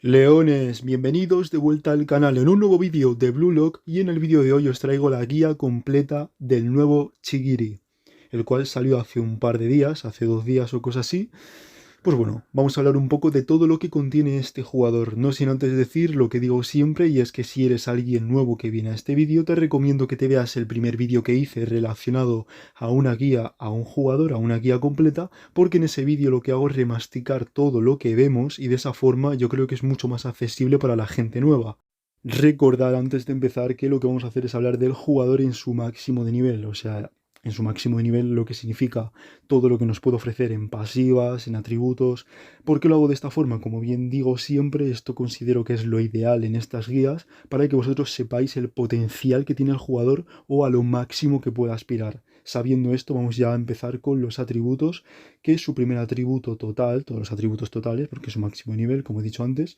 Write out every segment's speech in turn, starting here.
Leones, bienvenidos de vuelta al canal en un nuevo vídeo de Blue Lock y en el vídeo de hoy os traigo la guía completa del nuevo Chigiri, el cual salió hace un par de días, hace 2 días o cosas así. Pues bueno, vamos a hablar un poco de todo lo que contiene este jugador, no sin antes decir lo que digo siempre, y es que si eres alguien nuevo que viene a este vídeo, te recomiendo que te veas el primer vídeo que hice relacionado a una guía, a un jugador, a una guía completa, porque en ese vídeo lo que hago es remasticar todo lo que vemos y de esa forma yo creo que es mucho más accesible para la gente nueva. Recordar antes de empezar que lo que vamos a hacer es hablar del jugador en su máximo de nivel, o sea, en su máximo de nivel lo que significa todo lo que nos puede ofrecer en pasivas, en atributos. ¿Por qué lo hago de esta forma? Como bien digo siempre, esto considero que es lo ideal en estas guías para que vosotros sepáis el potencial que tiene el jugador o a lo máximo que pueda aspirar. Sabiendo esto, vamos ya a empezar con los atributos, que es su primer atributo total, todos los atributos totales, porque es su máximo de nivel, como he dicho antes.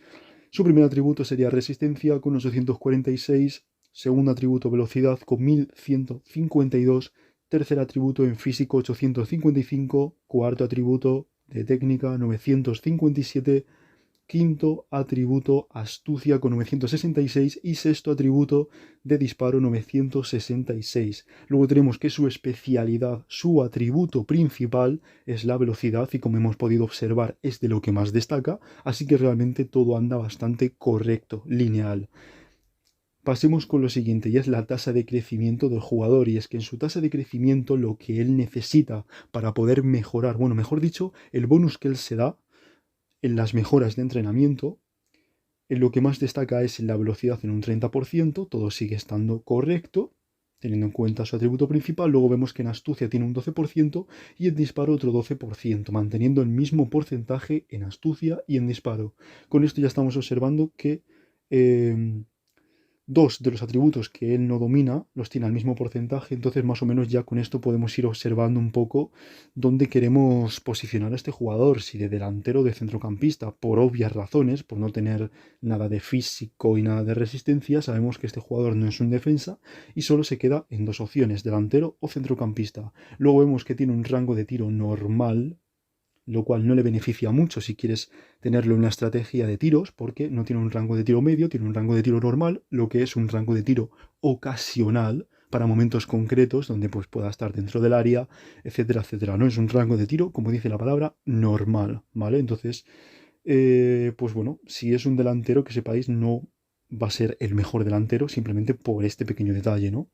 Su primer atributo sería resistencia con 846, segundo atributo velocidad con 1152, tercer atributo en físico 855, cuarto atributo de técnica 957, quinto atributo astucia con 966 y sexto atributo de disparo 966. Luego tenemos que su especialidad, su atributo principal es la velocidad y como hemos podido observar es de lo que más destaca, así que realmente todo anda bastante correcto, lineal. Pasemos con lo siguiente, y es la tasa de crecimiento del jugador, y es que en su tasa de crecimiento lo que él necesita para poder mejorar, bueno, mejor dicho, el bonus que él se da en las mejoras de entrenamiento, en lo que más destaca es en la velocidad en un 30%, todo sigue estando correcto, teniendo en cuenta su atributo principal. Luego vemos que en astucia tiene un 12% y en disparo otro 12%, manteniendo el mismo porcentaje en astucia y en disparo. Con esto ya estamos observando que dos de los atributos que él no domina los tiene al mismo porcentaje, entonces más o menos ya con esto podemos ir observando un poco dónde queremos posicionar a este jugador, si de delantero o de centrocampista, por obvias razones, por no tener nada de físico y nada de resistencia. Sabemos que este jugador no es un defensa y solo se queda en dos opciones, delantero o centrocampista. Luego vemos que tiene un rango de tiro normal, lo cual no le beneficia mucho si quieres tenerlo en una estrategia de tiros, porque no tiene un rango de tiro medio, tiene un rango de tiro normal, lo que es un rango de tiro ocasional para momentos concretos donde pues pueda estar dentro del área, etcétera, etcétera. No es un rango de tiro, como dice la palabra, normal, ¿vale? Entonces, pues bueno, si es un delantero, que sepáis, no va a ser el mejor delantero simplemente por este pequeño detalle, ¿no?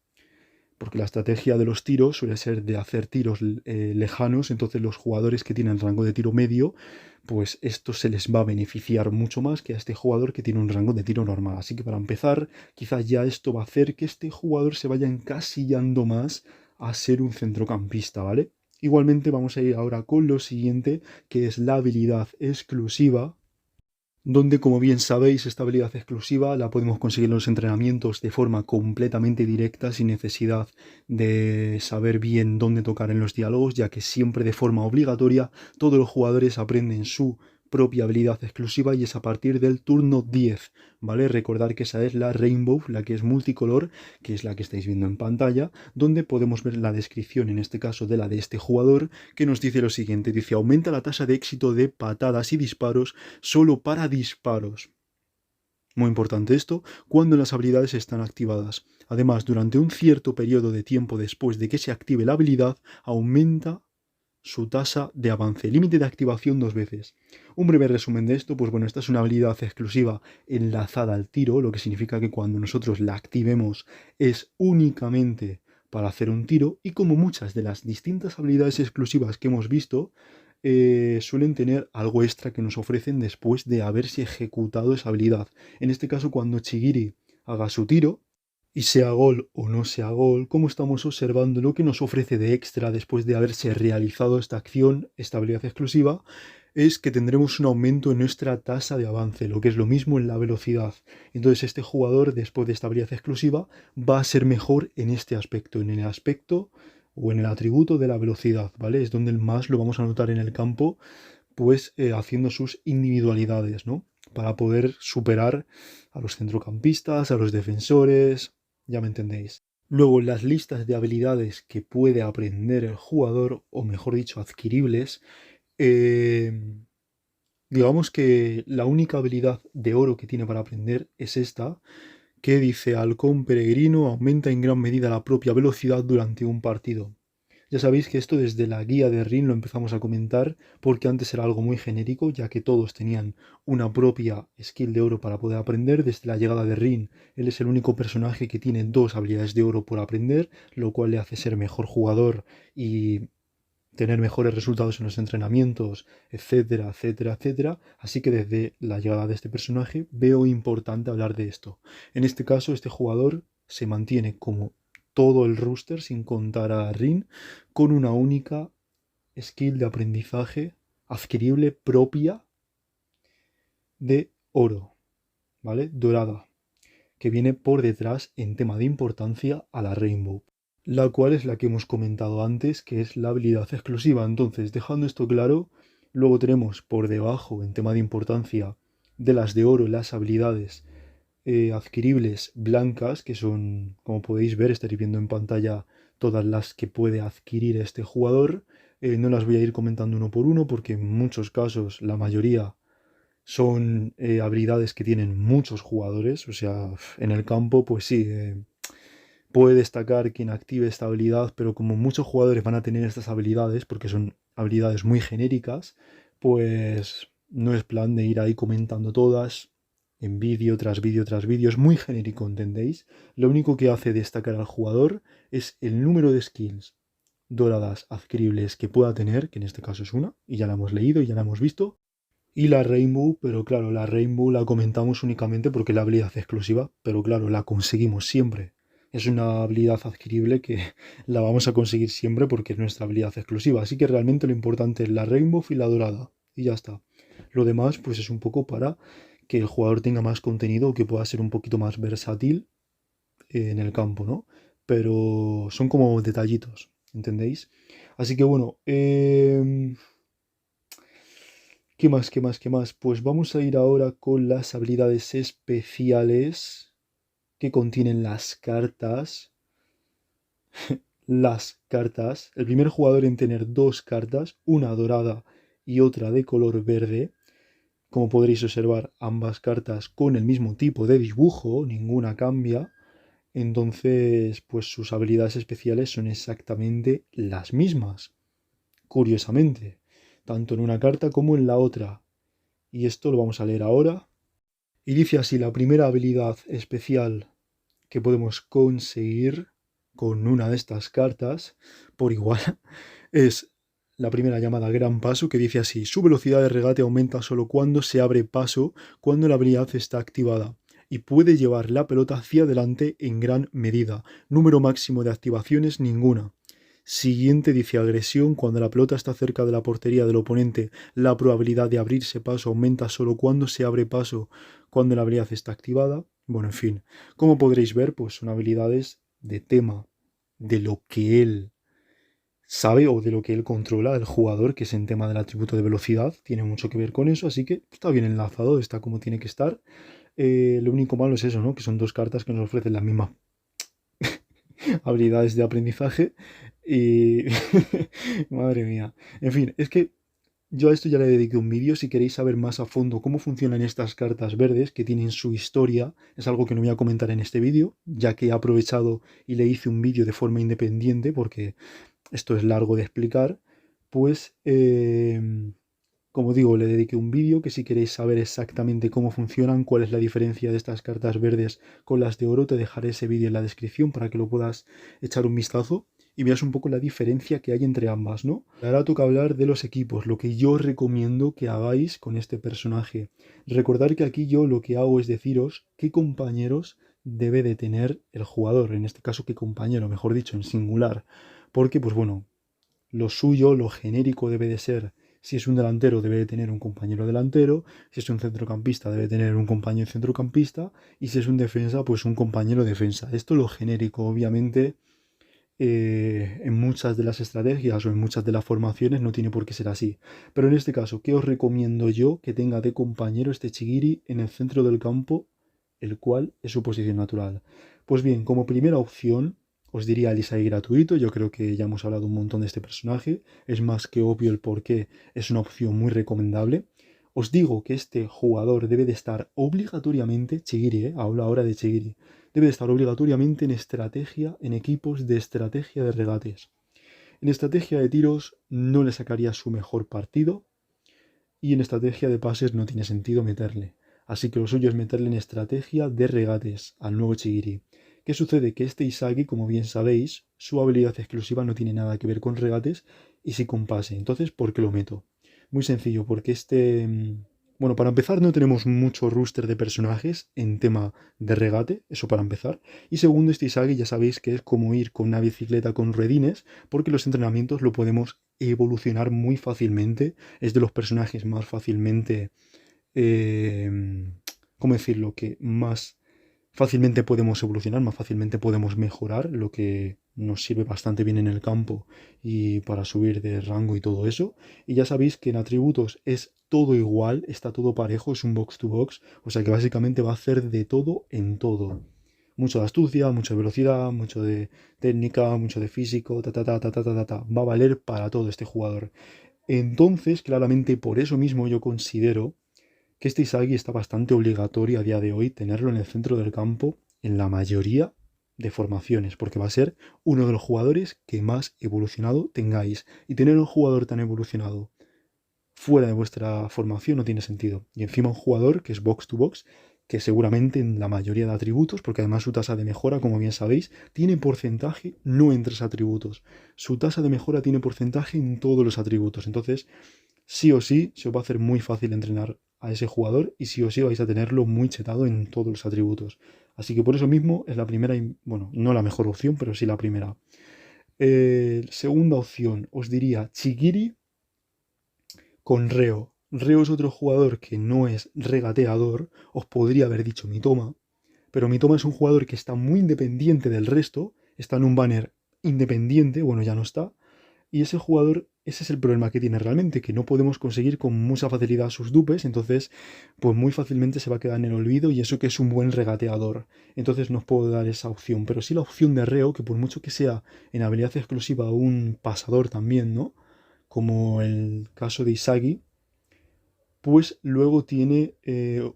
Porque la estrategia de los tiros suele ser de hacer tiros lejanos, entonces los jugadores que tienen rango de tiro medio, pues esto se les va a beneficiar mucho más que a este jugador que tiene un rango de tiro normal. Así que para empezar, quizás ya esto va a hacer que este jugador se vaya encasillando más a ser un centrocampista, ¿vale? Igualmente vamos a ir ahora con lo siguiente, que es la habilidad exclusiva, donde, como bien sabéis, esta habilidad exclusiva la podemos conseguir en los entrenamientos de forma completamente directa, sin necesidad de saber bien dónde tocar en los diálogos, ya que siempre de forma obligatoria todos los jugadores aprenden su propia habilidad exclusiva y es a partir del turno 10, ¿vale? Recordar que esa es la Rainbow, la que es multicolor, que es la que estáis viendo en pantalla, donde podemos ver la descripción, en este caso de la de este jugador, que nos dice lo siguiente, dice: aumenta la tasa de éxito de patadas y disparos solo para disparos. Muy importante esto, cuando las habilidades están activadas. Además, durante un cierto periodo de tiempo después de que se active la habilidad, aumenta su tasa de avance. Límite de activación 2 veces. Un breve resumen de esto, pues bueno, esta es una habilidad exclusiva enlazada al tiro, lo que significa que cuando nosotros la activemos es únicamente para hacer un tiro, y como muchas de las distintas habilidades exclusivas que hemos visto, suelen tener algo extra que nos ofrecen después de haberse ejecutado esa habilidad. En este caso, cuando Chigiri haga su tiro, y sea gol o no sea gol, como estamos observando lo que nos ofrece de extra después de haberse realizado esta acción, esta habilidad exclusiva, es que tendremos un aumento en nuestra tasa de avance, lo que es lo mismo en la velocidad. Entonces este jugador, después de esta habilidad exclusiva, va a ser mejor en este aspecto, en el aspecto o en el atributo de la velocidad, ¿vale? Es donde más lo vamos a notar en el campo, pues haciendo sus individualidades, ¿no? Para poder superar a los centrocampistas, a los defensores, ya me entendéis. Luego, las listas de habilidades que puede aprender el jugador, o mejor dicho, adquiribles, eh, Digamos que la única habilidad de oro que tiene para aprender es esta, que dice halcón peregrino aumenta en gran medida la propia velocidad durante un partido. Ya sabéis que esto desde la guía de Rin lo empezamos a comentar porque antes era algo muy genérico, ya que todos tenían una propia skill de oro para poder aprender. Desde la llegada de Rin, él es el único personaje que tiene dos habilidades de oro por aprender, lo cual le hace ser mejor jugador y tener mejores resultados en los entrenamientos, etcétera, etcétera, etcétera. Así que desde la llegada de este personaje veo importante hablar de esto. En este caso, este jugador se mantiene como todo el roster, sin contar a Rin, con una única skill de aprendizaje adquirible propia de oro, ¿vale? Dorada, que viene por detrás en tema de importancia a la Rainbow, la cual es la que hemos comentado antes, que es la habilidad exclusiva. Entonces, dejando esto claro, luego tenemos por debajo, en tema de importancia, de las de oro, las habilidades adquiribles blancas, que son, como podéis ver, estaréis viendo en pantalla todas las que puede adquirir este jugador. No las voy a ir comentando uno por uno porque en muchos casos, la mayoría, son habilidades que tienen muchos jugadores. O sea, en el campo, pues sí, puede destacar quien active esta habilidad, pero como muchos jugadores van a tener estas habilidades, porque son habilidades muy genéricas, pues no es plan de ir ahí comentando todas en vídeo tras vídeo tras vídeo. Es muy genérico, ¿entendéis? Lo único que hace destacar al jugador es el número de skills doradas adquiribles que pueda tener, que en este caso es una, y ya la hemos leído y ya la hemos visto. Y la Rainbow, pero claro, la Rainbow la comentamos únicamente porque es la habilidad exclusiva, pero claro, la conseguimos siempre. Es una habilidad adquirible que la vamos a conseguir siempre porque es nuestra habilidad exclusiva. Así que realmente lo importante es la Rainbow y la dorada. Y ya está. Lo demás, pues es un poco para que el jugador tenga más contenido, que pueda ser un poquito más versátil en el campo, ¿no? Pero son como detallitos, ¿entendéis? Así que bueno, ¿qué más? ¿Qué más? ¿Qué más? Pues vamos a ir ahora con las habilidades especiales que contienen las cartas. Las cartas. El primer jugador en tener dos cartas, una dorada y otra de color verde. Como podréis observar, ambas cartas con el mismo tipo de dibujo, ninguna cambia. Entonces, pues sus habilidades especiales son exactamente las mismas. Curiosamente, tanto en una carta como en la otra. Y esto lo vamos a leer ahora. Y dice así, la primera habilidad especial que podemos conseguir con una de estas cartas, por igual, es la primera llamada Gran Paso, que dice así, su velocidad de regate aumenta solo cuando se abre paso, cuando la habilidad está activada, y puede llevar la pelota hacia adelante en gran medida. Número máximo de activaciones, ninguna. Siguiente dice agresión, cuando la pelota está cerca de la portería del oponente, la probabilidad de abrirse paso aumenta solo cuando se abre paso, cuando la habilidad está activada. Bueno, en fin, como podréis ver, pues son habilidades de tema, de lo que él sabe o de lo que él controla, el jugador, que es en tema del atributo de velocidad, tiene mucho que ver con eso, así que está bien enlazado, está como tiene que estar. Lo único malo es eso, ¿no? Que son dos cartas que nos ofrecen las mismas habilidades de aprendizaje y... Madre mía. En fin, es que yo a esto ya le dediqué un vídeo. Si queréis saber más a fondo cómo funcionan estas cartas verdes, que tienen su historia, es algo que no voy a comentar en este vídeo, ya que he aprovechado y le hice un vídeo de forma independiente, porque esto es largo de explicar, pues, como digo, le dediqué un vídeo que si queréis saber exactamente cómo funcionan, cuál es la diferencia de estas cartas verdes con las de oro, te dejaré ese vídeo en la descripción para que lo puedas echar un vistazo y veas un poco la diferencia que hay entre ambas, ¿no? Ahora toca hablar de los equipos, lo que yo os recomiendo que hagáis con este personaje. Recordad que aquí yo lo que hago es deciros qué compañeros debe de tener el jugador, en este caso qué compañero, mejor dicho, en singular, porque pues bueno, lo suyo, lo genérico debe de ser, si es un delantero debe de tener un compañero delantero, si es un centrocampista debe tener un compañero centrocampista y si es un defensa pues un compañero defensa. Esto lo genérico, obviamente en muchas de las estrategias o en muchas de las formaciones no tiene por qué ser así. Pero en este caso, ¿qué os recomiendo yo que tenga de compañero este Chigiri en el centro del campo, el cual es su posición natural? Pues bien, como primera opción, os diría Alisai gratuito. Yo creo que ya hemos hablado un montón de este personaje. Es más que obvio el por qué es una opción muy recomendable. Os digo que este jugador debe de estar obligatoriamente, Chigiri, hablo ahora de Chigiri, debe de estar obligatoriamente en estrategia, en equipos de estrategia de regates. En estrategia de tiros no le sacaría su mejor partido y en estrategia de pases no tiene sentido meterle. Así que lo suyo es meterle en estrategia de regates al nuevo Chigiri. ¿Qué sucede? Que este Isagi, como bien sabéis, su habilidad exclusiva no tiene nada que ver con regates y sí con pase. Entonces, ¿por qué lo meto? Muy sencillo, porque bueno, para empezar no tenemos mucho roster de personajes en tema de regate, eso para empezar. Y segundo, este Isagi ya sabéis que es como ir con una bicicleta con ruedines, porque los entrenamientos lo podemos evolucionar muy fácilmente. Es de los personajes más fácilmente, ¿cómo decirlo? Que más fácilmente podemos evolucionar, más fácilmente podemos mejorar, lo que nos sirve bastante bien en el campo y para subir de rango y todo eso. Y ya sabéis que en atributos es todo igual, está todo parejo, es un box to box, o sea que básicamente va a hacer de todo en todo. Mucho de astucia, mucha velocidad, mucho de técnica, mucho de físico, ta ta ta ta ta ta ta, ta. Va a valer para todo este jugador. Entonces, claramente por eso mismo yo considero que este Isagi está bastante obligatorio a día de hoy tenerlo en el centro del campo en la mayoría de formaciones, porque va a ser uno de los jugadores que más evolucionado tengáis. Y tener un jugador tan evolucionado fuera de vuestra formación no tiene sentido. Y encima un jugador que es box to box, que seguramente en la mayoría de atributos, porque además su tasa de mejora, como bien sabéis, tiene porcentaje no en 3 atributos. Su tasa de mejora tiene porcentaje en todos los atributos. Entonces, sí o sí, se os va a hacer muy fácil entrenar a ese jugador y sí o sí vais a tenerlo muy chetado en todos los atributos. Así que por eso mismo es la primera, bueno, no la mejor opción, pero sí la primera. Segunda opción, os diría Chigiri con Reo. Reo es otro jugador que no es regateador, os podría haber dicho Mitoma, pero Mitoma es un jugador que está muy independiente del resto, está en un banner independiente, bueno, ya no está, y ese jugador, ese es el problema que tiene realmente, que no podemos conseguir con mucha facilidad sus dupes, entonces pues muy fácilmente se va a quedar en el olvido y eso que es un buen regateador. Entonces no os puedo dar esa opción, pero sí la opción de Reo, que por mucho que sea en habilidad exclusiva un pasador también, ¿no? Como el caso de Isagi, pues luego tiene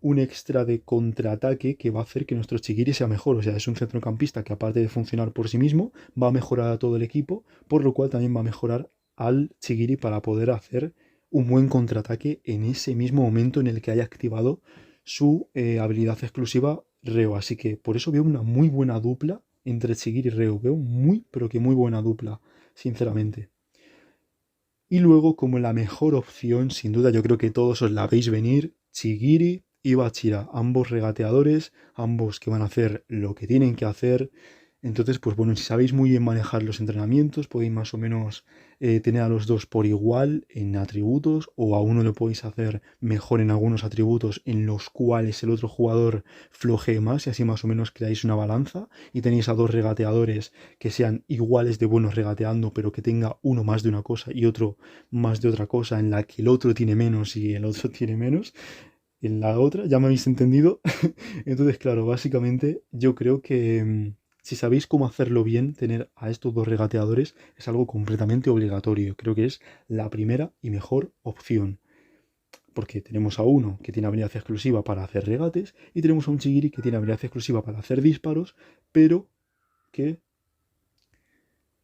un extra de contraataque que va a hacer que nuestro Chigiri sea mejor. O sea, es un centrocampista que aparte de funcionar por sí mismo, va a mejorar a todo el equipo, por lo cual también va a mejorar al Chigiri para poder hacer un buen contraataque en ese mismo momento en el que haya activado su habilidad exclusiva Reo. Así que por eso veo una muy buena dupla entre Chigiri y Reo. Veo muy, pero que muy buena dupla, sinceramente. Y luego, como la mejor opción, sin duda, yo creo que todos os la veis venir, Chigiri y Bachira, ambos regateadores, ambos que van a hacer lo que tienen que hacer. Entonces, pues bueno, si sabéis muy bien manejar los entrenamientos, podéis más o menos tener a los dos por igual en atributos, o a uno lo podéis hacer mejor en algunos atributos en los cuales el otro jugador flojee más, y así más o menos creáis una balanza y tenéis a dos regateadores que sean iguales de buenos regateando, pero que tenga uno más de una cosa y otro más de otra cosa, en la que el otro tiene menos y el otro tiene menos. En la otra, ya me habéis entendido. Entonces, claro, básicamente yo creo que si sabéis cómo hacerlo bien, tener a estos dos regateadores es algo completamente obligatorio. Creo que es la primera y mejor opción. Porque tenemos a uno que tiene habilidad exclusiva para hacer regates y tenemos a un Chigiri que tiene habilidad exclusiva para hacer disparos, pero que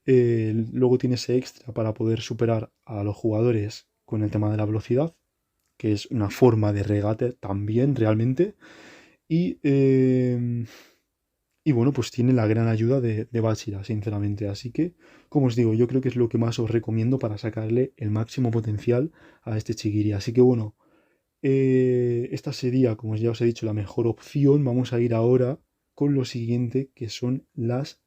luego tiene ese extra para poder superar a los jugadores con el tema de la velocidad, que es una forma de regate también realmente. Y, y bueno, pues tiene la gran ayuda de Bachira, sinceramente. Así que, como os digo, yo creo que es lo que más os recomiendo para sacarle el máximo potencial a este Chigiri. Así que bueno, esta sería, como ya os he dicho, la mejor opción. Vamos a ir ahora con lo siguiente, que son las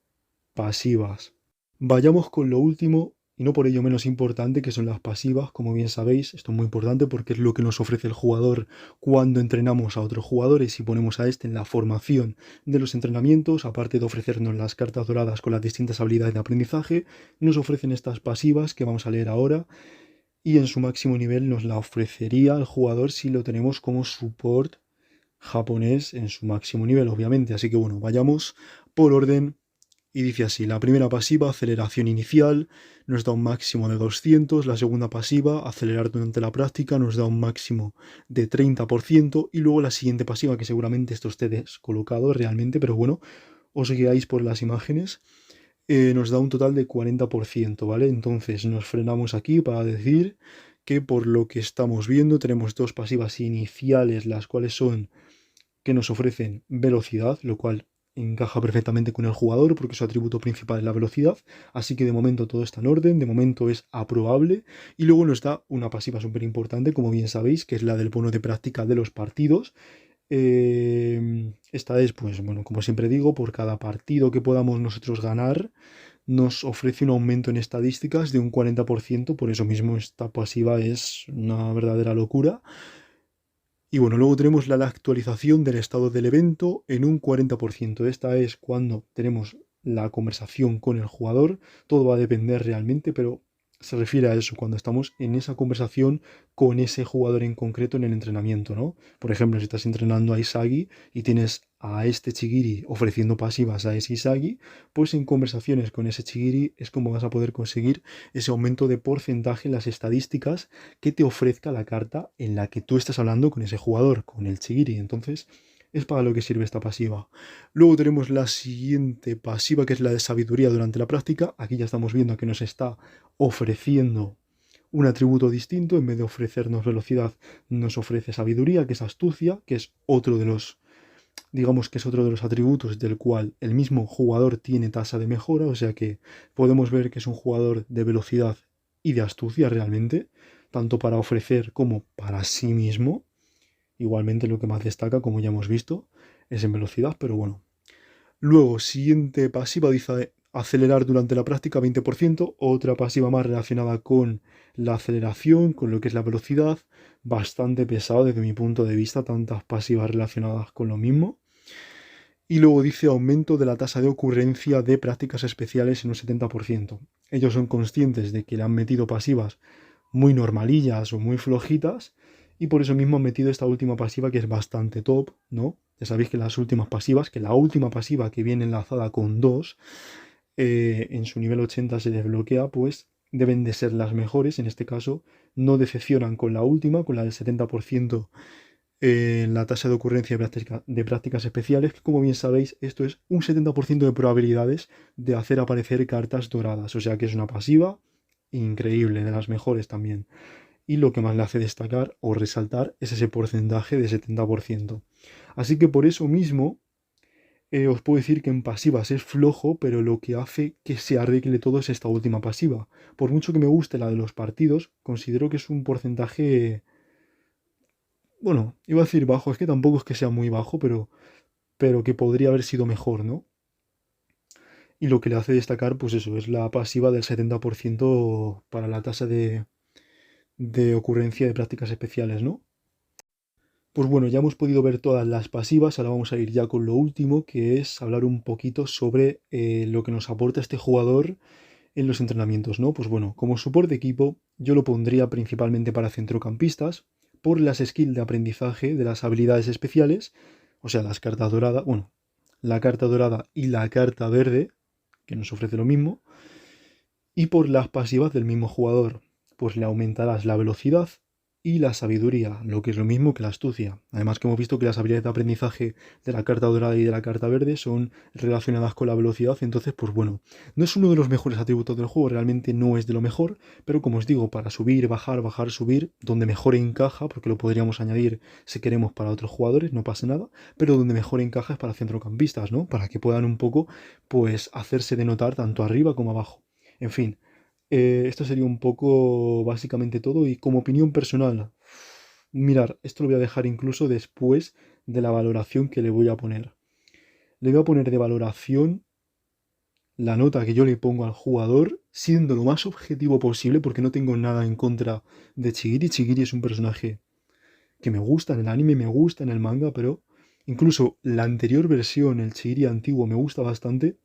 pasivas. Vayamos con lo último y no por ello menos importante, que son las pasivas. Como bien sabéis, esto es muy importante porque es lo que nos ofrece el jugador cuando entrenamos a otros jugadores y ponemos a este en la formación de los entrenamientos. Aparte de ofrecernos las cartas doradas con las distintas habilidades de aprendizaje, nos ofrecen estas pasivas que vamos a leer ahora y en su máximo nivel nos la ofrecería el jugador si lo tenemos como support japonés en su máximo nivel, obviamente. Así que bueno, vayamos por orden Y dice así, la primera pasiva, aceleración inicial, nos da un máximo de 200, la segunda pasiva, acelerar durante la práctica, nos da un máximo de 30%, y luego la siguiente pasiva, que seguramente esto esté descolocado realmente, pero bueno, os guiáis por las imágenes, nos da un total de 40%, ¿vale? Entonces nos frenamos aquí para decir que por lo que estamos viendo tenemos dos pasivas iniciales, las cuales son que nos ofrecen velocidad, lo cual encaja perfectamente con el jugador porque su atributo principal es la velocidad, así que de momento todo está en orden, de momento es aprobable, y luego nos da una pasiva súper importante, como bien sabéis, que es la del bono de práctica de los partidos. Esta es, pues bueno, como siempre digo, por cada partido que podamos nosotros ganar, nos ofrece un aumento en estadísticas de un 40%, por eso mismo esta pasiva es una verdadera locura. Y bueno, luego tenemos la actualización del estado del evento en un 40%. Esta es cuando tenemos la conversación con el jugador. Todo va a depender realmente, pero se refiere a eso, cuando estamos en esa conversación con ese jugador en concreto en el entrenamiento, ¿no? Por ejemplo, si estás entrenando a Isagi y tienes a este Chigiri ofreciendo pasivas a ese Isagi, pues en conversaciones con ese Chigiri es como vas a poder conseguir ese aumento de porcentaje en las estadísticas que te ofrezca la carta en la que tú estás hablando con ese jugador, con el Chigiri. Entonces, es para lo que sirve esta pasiva. Luego tenemos la siguiente pasiva, que es la de sabiduría durante la práctica. Aquí ya estamos viendo que nos está ofreciendo un atributo distinto. En vez de ofrecernos velocidad, nos ofrece sabiduría, que es astucia, que es otro de los, digamos que es otro de los atributos del cual el mismo jugador tiene tasa de mejora, o sea que podemos ver que es un jugador de velocidad y de astucia realmente, tanto para ofrecer como para sí mismo. Igualmente lo que más destaca, como ya hemos visto, es en velocidad, pero bueno. Luego, siguiente pasiva dice acelerar durante la práctica 20%, otra pasiva más relacionada con la aceleración, con lo que es la velocidad, bastante pesado desde mi punto de vista, tantas pasivas relacionadas con lo mismo. Y luego dice aumento de la tasa de ocurrencia de prácticas especiales en un 70%. Ellos son conscientes de que le han metido pasivas muy normalillas o muy flojitas, y por eso mismo han metido esta última pasiva que es bastante top, ¿no? Ya sabéis que las últimas pasivas, que la última pasiva que viene enlazada con 2, en su nivel 80 se desbloquea, pues deben de ser las mejores. En este caso no decepcionan con la última, con la del 70% en la tasa de ocurrencia de prácticas especiales, que como bien sabéis, esto es un 70% de probabilidades de hacer aparecer cartas doradas, o sea que es una pasiva increíble, de las mejores también. Y lo que más le hace destacar o resaltar es ese porcentaje de 70%. Así que por eso mismo os puedo decir que en pasivas es flojo, pero lo que hace que se arregle todo es esta última pasiva. Por mucho que me guste la de los partidos, considero que es un porcentaje, bueno, iba a decir bajo, es que tampoco es que sea muy bajo, pero que podría haber sido mejor, ¿no? Y lo que le hace destacar, pues eso, es la pasiva del 70% para la tasa de ocurrencia de prácticas especiales, ¿no? Pues bueno, ya hemos podido ver todas las pasivas, ahora vamos a ir ya con lo último, que es hablar un poquito sobre lo que nos aporta este jugador en los entrenamientos, ¿no? Pues bueno, como support de equipo, yo lo pondría principalmente para centrocampistas, por las skills de aprendizaje de las habilidades especiales, o sea, las cartas doradas, bueno, la carta dorada y la carta verde, que nos ofrece lo mismo, y por las pasivas del mismo jugador, pues le aumentarás la velocidad y la sabiduría, lo que es lo mismo que la astucia. Además que hemos visto que las habilidades de aprendizaje de la carta dorada y de la carta verde son relacionadas con la velocidad, entonces pues bueno, no es uno de los mejores atributos del juego, realmente no es de lo mejor, pero como os digo, para subir, bajar, bajar, subir, donde mejor encaja, porque lo podríamos añadir si queremos para otros jugadores, no pasa nada, pero donde mejor encaja es para centrocampistas, ¿no? Para que puedan un poco pues hacerse de notar tanto arriba como abajo. En fin, esto sería un poco básicamente todo, y como opinión personal, mirar, esto lo voy a dejar incluso después de la valoración que le voy a poner. Le voy a poner de valoración la nota que yo le pongo al jugador, siendo lo más objetivo posible, porque no tengo nada en contra de Chigiri. Chigiri es un personaje que me gusta en el anime, me gusta en el manga, pero incluso la anterior versión, el Chigiri antiguo, me gusta bastante.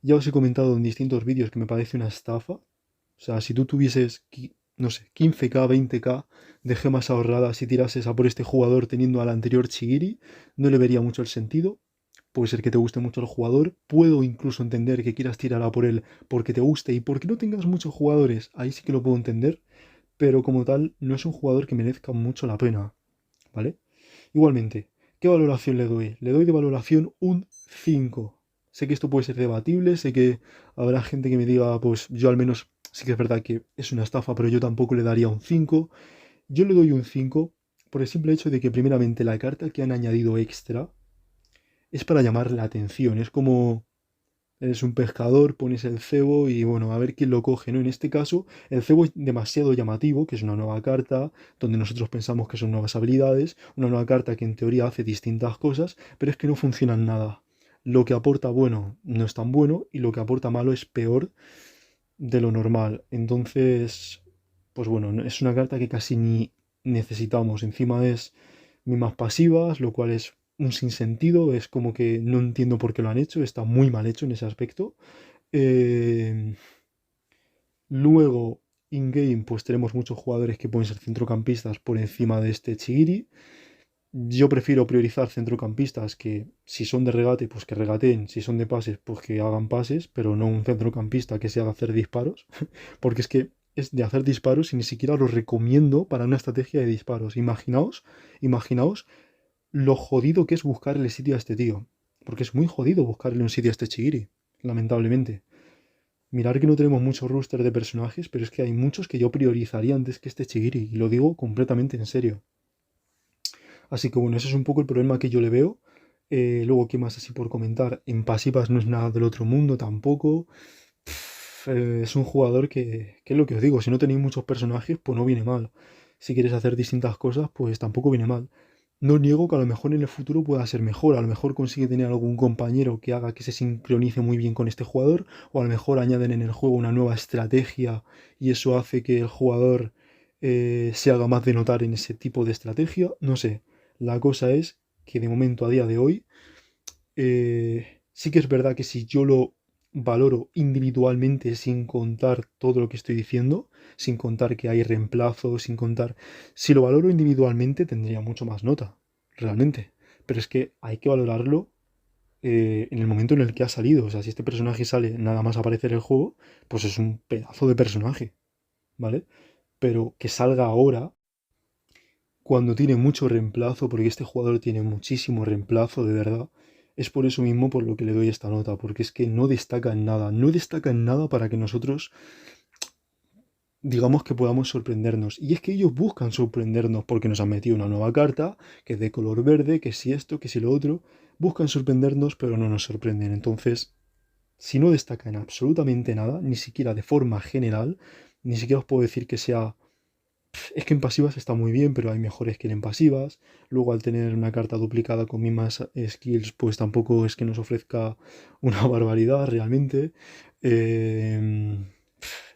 Ya os he comentado en distintos vídeos que me parece una estafa. O sea, si tú tuvieses, no sé, 15k, 20k de gemas ahorradas y tirases a por este jugador teniendo al anterior Chigiri, no le vería mucho el sentido. puede ser que te guste mucho el jugador, puedo incluso entender que quieras tirar a por él porque te guste y porque no tengas muchos jugadores, ahí sí que lo puedo entender, pero como tal no es un jugador que merezca mucho la pena, ¿vale? Igualmente, ¿qué valoración le doy? Le doy de valoración un 5. Sé que esto puede ser debatible, sé que habrá gente que me diga, pues yo al menos sí que es verdad que es una estafa, pero yo tampoco le daría un 5. Yo le doy un 5 por el simple hecho de que primeramente la carta que han añadido extra es para llamar la atención. Es como eres un pescador, pones el cebo y bueno, a ver quién lo coge, ¿no? En este caso, el cebo es demasiado llamativo, que es una nueva carta, donde nosotros pensamos que son nuevas habilidades, una nueva carta que en teoría hace distintas cosas, pero es que no funciona en nada. Lo que aporta bueno no es tan bueno y lo que aporta malo es peor de lo normal. Entonces, pues bueno, es una carta que casi ni necesitamos. Encima es mismas pasivas, lo cual es un sinsentido. Es como que no entiendo por qué lo han hecho. Está muy mal hecho en ese aspecto. Eh, Luego, in-game, pues tenemos muchos jugadores que pueden ser centrocampistas por encima de este Chigiri. Yo prefiero priorizar centrocampistas que si son de regate, pues que regateen, si son de pases, pues que hagan pases, pero no un centrocampista que se haga hacer disparos, porque es que es de hacer disparos y ni siquiera los recomiendo para una estrategia de disparos. Imaginaos lo jodido que es buscarle sitio a este tío, porque es muy jodido buscarle un sitio a este Chigiri, lamentablemente. Mirar que no tenemos mucho roster de personajes, pero es que hay muchos que yo priorizaría antes que este Chigiri, y lo digo completamente en serio. Así que bueno, ese es un poco el problema que yo le veo. Luego, ¿qué más así por comentar? En pasivas no es nada del otro mundo tampoco. Es un jugador que es lo que os digo, si no tenéis muchos personajes, pues no viene mal. Si quieres hacer distintas cosas, pues tampoco viene mal. No niego que a lo mejor en el futuro pueda ser mejor, a lo mejor consigue tener algún compañero que haga que se sincronice muy bien con este jugador, o a lo mejor añaden en el juego una nueva estrategia y eso hace que el jugador se haga más de notar en ese tipo de estrategia, no sé. La cosa es que de momento, a día de hoy, sí que es verdad que si yo lo valoro individualmente sin contar todo lo que estoy diciendo, sin contar que hay reemplazos, sin contar... Si lo valoro individualmente tendría mucho más nota, realmente. Pero es que hay que valorarlo en el momento en el que ha salido. O sea, si este personaje sale nada más aparecer en el juego, pues es un pedazo de personaje, ¿vale? Pero que salga ahora cuando tiene mucho reemplazo, porque este jugador tiene muchísimo reemplazo, de verdad, es por eso mismo por lo que le doy esta nota, porque es que no destaca en nada, no destaca en nada para que nosotros digamos que podamos sorprendernos. Y es que ellos buscan sorprendernos porque nos han metido una nueva carta, que es de color verde, que si esto, que si lo otro, buscan sorprendernos, pero no nos sorprenden. Entonces, si no destaca en absolutamente nada, ni siquiera de forma general, ni siquiera os puedo decir que sea es que en pasivas está muy bien, pero hay mejores que en pasivas. Luego, al tener una carta duplicada con mismas skills, pues tampoco es que nos ofrezca una barbaridad realmente. Eh,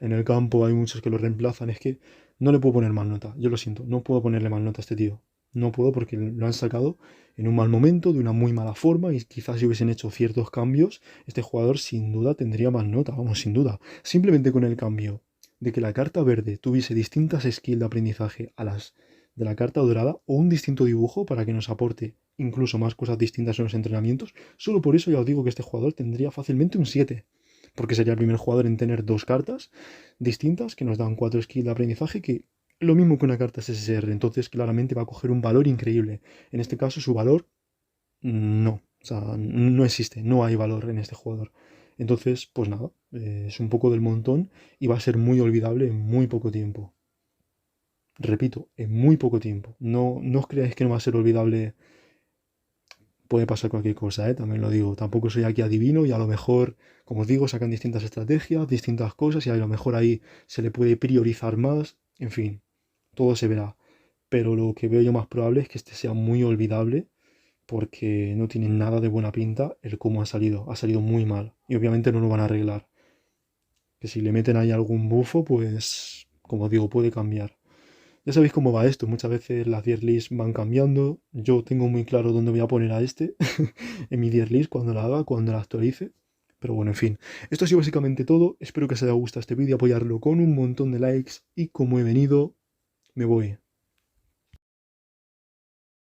en el campo hay muchos que lo reemplazan. Es que no le puedo poner más nota. Yo lo siento, no puedo ponerle más nota a este tío. No puedo porque lo han sacado en un mal momento, de una muy mala forma, y quizás si hubiesen hecho ciertos cambios, este jugador sin duda tendría más nota, vamos, sin duda. Simplemente con el cambio de que la carta verde tuviese distintas skills de aprendizaje a las de la carta dorada o un distinto dibujo para que nos aporte incluso más cosas distintas en los entrenamientos, solo por eso ya os digo que este jugador tendría fácilmente un 7, porque sería el primer jugador en tener dos cartas distintas que nos dan 4 skills de aprendizaje que lo mismo que una carta SSR, entonces claramente va a coger un valor increíble. En este caso su valor no, o sea, no existe, no hay valor en este jugador. Entonces, pues nada, es un poco del montón y va a ser muy olvidable en muy poco tiempo. Repito, en muy poco tiempo. No, no os creáis que no va a ser olvidable, puede pasar cualquier cosa, también lo digo. Tampoco soy aquí adivino y a lo mejor, como os digo, sacan distintas estrategias, distintas cosas y a lo mejor ahí se le puede priorizar más. En fin, todo se verá. Pero lo que veo yo más probable es que este sea muy olvidable porque no tiene nada de buena pinta el cómo ha salido muy mal y obviamente no lo van a arreglar. Que si le meten ahí algún bufo, pues como digo, puede cambiar. Ya sabéis cómo va esto, muchas veces las tier list van cambiando, yo tengo muy claro dónde voy a poner a este en mi tier list cuando la haga, cuando la actualice. Pero bueno, en fin, esto ha sido básicamente todo, espero que os haya gustado este vídeo, apoyarlo con un montón de likes y como he venido, me voy.